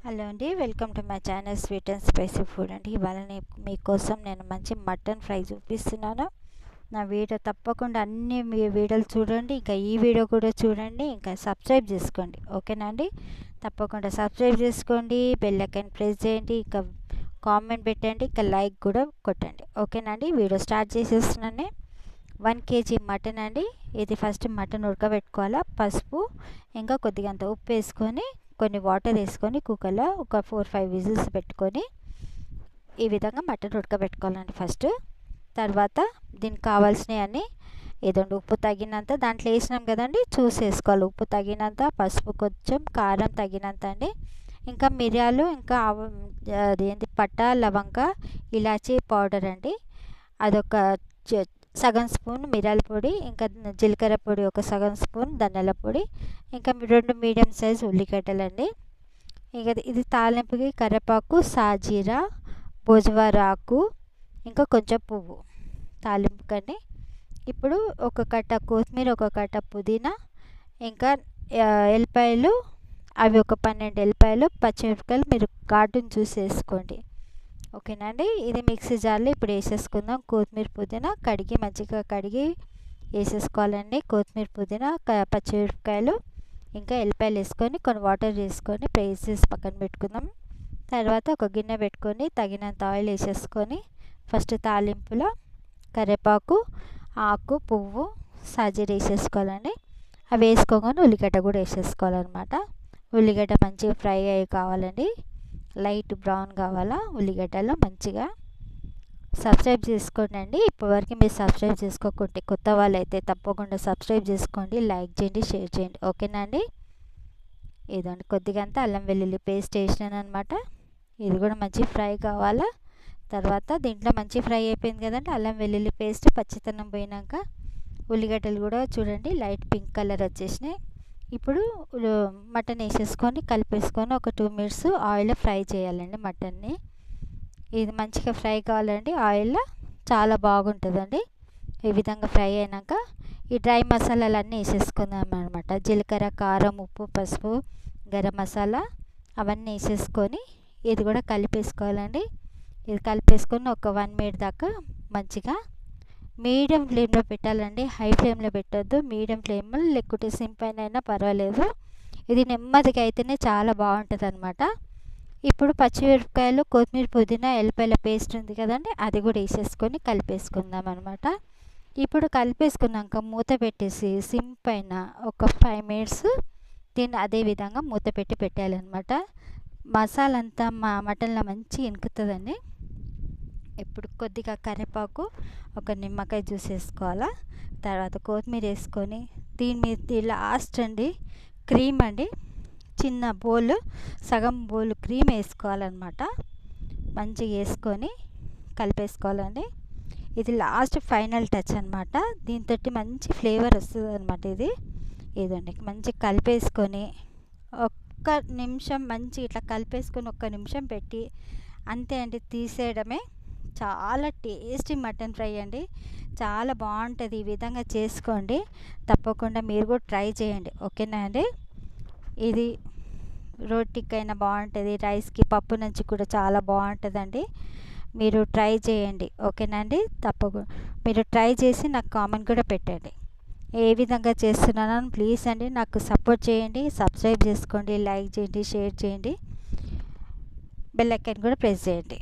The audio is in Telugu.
హలో అండి, welcome to my channel sweet and spicy food అండి. ఇవాళ మీకోసం నేను మంచి మటన్ ఫ్రై చూపిస్తున్నాను. నా వీడియో తప్పకుండా అన్ని మీ వీడియోలు చూడండి, ఇంకా ఈ వీడియో కూడా చూడండి, ఇంకా సబ్స్క్రైబ్ చేసుకోండి. ఓకేనా అండి? తప్పకుండా సబ్స్క్రైబ్ చేసుకోండి, బెల్ ఐకాన్ ప్రెస్ చేయండి, ఇంకా కామెంట్ పెట్టండి, ఇంకా లైక్ కూడా కొట్టండి. ఓకేనా అండి? వీడియో స్టార్ట్ చేసేస్తున్నాను. 1 kg మటన్ అండి. ఇది ఫస్ట్ మటన్ ఉడకబెట్టుకోవాలా. పసుపు ఇంకా కొద్దిగా అంత ఉప్పు వేసుకొని కొన్ని వాటర్ వేసుకొని కుక్కర్లో ఒక 4-5 విజిల్స్ పెట్టుకొని ఈ విధంగా మటన్ ఉడకబెట్టుకోవాలండి ఫస్ట్. తర్వాత దీనికి కావాల్సినవి అన్నీ ఏదండి, ఉప్పు తగినంత దాంట్లో వేసినాం కదండి, చూసి వేసుకోవాలి. ఉప్పు తగినంత, పసుపు కొంచెం, కారం తగినంత అండి. ఇంకా మిరియాలు, ఇంకా అదేంటి పట్టా, లవంగ, ఇలాచీ పౌడర్ అండి, అదొక సగం స్పూన్ మిరియాల పొడి, ఇంకా జీలకర్ర పొడి ఒక సగం స్పూన్, ధనియాల పొడి, ఇంకా 2 మీడియం సైజ్ ఉల్లిగడ్డలు అండి. ఇక ఇది తాలింపుకి కరివేపాకు, సాజీరా, భోజవార ఆకు, ఇంకా కొంచెం పువ్వు తాలింపుకండి. ఇప్పుడు ఒక కట్ట కొత్తిమీర, ఒక కట్ట పుదీనా, ఇంకా ఎల్లిపాయలు, అవి ఒక 12 ఎల్లిపాయలు, పచ్చిమిరపకాయలు మీరు ఘాటును చూసి వేసుకోండి. ఓకేనా అండి? ఇది మిక్సీ జార్లో ఇప్పుడు వేసేసుకుందాం. కొత్తిమీర, పుదీనా కడిగి మంచిగా కడిగి వేసేసుకోవాలండి. కొత్తిమీర, పుదీనా, పచ్చిమిరపకాయలు, ఇంకా ఎల్లిపాయలు వేసుకొని కొన్ని వాటర్ వేసుకొని పేస్ట్ చేసి పక్కన పెట్టుకుందాం. తర్వాత ఒక గిన్నె పెట్టుకొని తగినంత ఆయిల్ వేసేసుకొని ఫస్ట్ తాలింపులో కరివేపాకు, ఆకు, పువ్వు, సాజీర వేసేసుకోవాలండి. అవి వేసుకోగానే ఉల్లిగడ్డ కూడా వేసేసుకోవాలన్నమాట. ఉల్లిగడ్డ మంచిగా ఫ్రై అయ్యి కావాలండి, లైట్ బ్రౌన్ కావాలా ఉల్లిగడ్డలో. మంచిగా సబ్స్క్రైబ్ చేసుకోండి. ఇప్పటివరకు మీరు సబ్స్క్రైబ్ చేసుకోకుంటే కొత్త వాళ్ళు అయితే తప్పకుండా సబ్స్క్రైబ్ చేసుకోండి, లైక్ చేయండి, షేర్ చేయండి. ఓకేనా అండి? ఇదండి కొద్దిగా అంతా అల్లం వెల్లుల్లి పేస్ట్ వేసినాను అనమాట. ఇది కూడా మంచి ఫ్రై కావాలా. తర్వాత దీంట్లో మంచి ఫ్రై అయిపోయింది కదండి, అల్లం వెల్లుల్లి పేస్ట్ పచ్చితనం పోయినాక ఉల్లిగడ్డలు కూడా చూడండి లైట్ పింక్ కలర్ వచ్చేసినాయి. ఇప్పుడు మటన్ వేసేసుకొని కలిపేసుకొని ఒక 2 మినిట్స్ ఆయిల్లో ఫ్రై చేయాలండి మటన్ని. ఇది మంచిగా ఫ్రై కావాలండి ఆయిల్లో, చాలా బాగుంటుందండి. ఈ విధంగా ఫ్రై అయినాక ఈ డ్రై మసాలాలన్నీ వేసేసుకుందాం అనమాట. జీలకర్ర, కారం, ఉప్పు, పసుపు, గరం మసాలా అవన్నీ వేసేసుకొని ఇది కూడా కలిపేసుకోవాలండి. ఇది కలిపేసుకొని ఒక 1 మినిట్ దాకా మంచిగా మీడియం ఫ్లేమ్లో పెట్టాలండి. హై ఫ్లేమ్లో పెట్టొద్దు, మీడియం ఫ్లేమ్, లేకుంటే సిమ్ పైన అయినా పర్వాలేదు. ఇది నెమ్మదిగా అయితేనే చాలా బాగుంటుంది అనమాట. ఇప్పుడు పచ్చిమిరపకాయలు, కొత్తిమీర, పుదీనా, ఎల్లిపాయల పేస్ట్ ఉంది కదండి, అది కూడా వేసేసుకొని కలిపేసుకుందాం అనమాట. ఇప్పుడు కలిపేసుకున్నాక మూత పెట్టేసి సిమ్ పైన ఒక 5 మినిట్స్ దీన్ని అదే విధంగా మూత పెట్టి పెట్టాలన్నమాట. మసాలా అంతా మటన్లో మంచిగా ఇనుకుతుందండి. ఇప్పుడు కొద్దిగా కరివేపాకు, ఒక నిమ్మకాయ జ్యూస్ వేసుకోవాలా. తర్వాత కొత్తిమీర వేసుకొని దీని మీద లాస్ట్ అండి క్రీమ్ అండి, చిన్న బౌల్, సగం బౌల్ క్రీమ్ వేసుకోవాలన్నమాట. మంచిగా వేసుకొని కలిపేసుకోవాలండి. ఇది లాస్ట్ ఫైనల్ టచ్ అనమాట. దీంతో మంచి ఫ్లేవర్ వస్తుంది అనమాట. ఇదండి మంచిగా కలిపేసుకొని ఒక్క నిమిషం మంచి ఇట్లా కలిపేసుకొని ఒక్క నిమిషం పెట్టి అంతే అండి, తీసేయడమే. చాలా టేస్టీ మటన్ ఫ్రై అండి, చాలా బాగుంటుంది. ఈ విధంగా చేసుకోండి, తప్పకుండా మీరు కూడా ట్రై చేయండి. ఓకేనా అండి? ఇది రోటీకైనా బాగుంటుంది, రైస్కి, పప్పు నుంచి కూడా చాలా బాగుంటుందండి. మీరు ట్రై చేయండి. ఓకేనా అండి? తప్పకుండా మీరు ట్రై చేసి నాకు కామెంట్ కూడా పెట్టండి ఏ విధంగా చేస్తున్నానని. ప్లీజ్ అండి నాకు సపోర్ట్ చేయండి, సబ్స్క్రైబ్ చేసుకోండి, లైక్ చేయండి, షేర్ చేయండి, బెల్ ఐకాన్ కూడా ప్రెస్ చేయండి.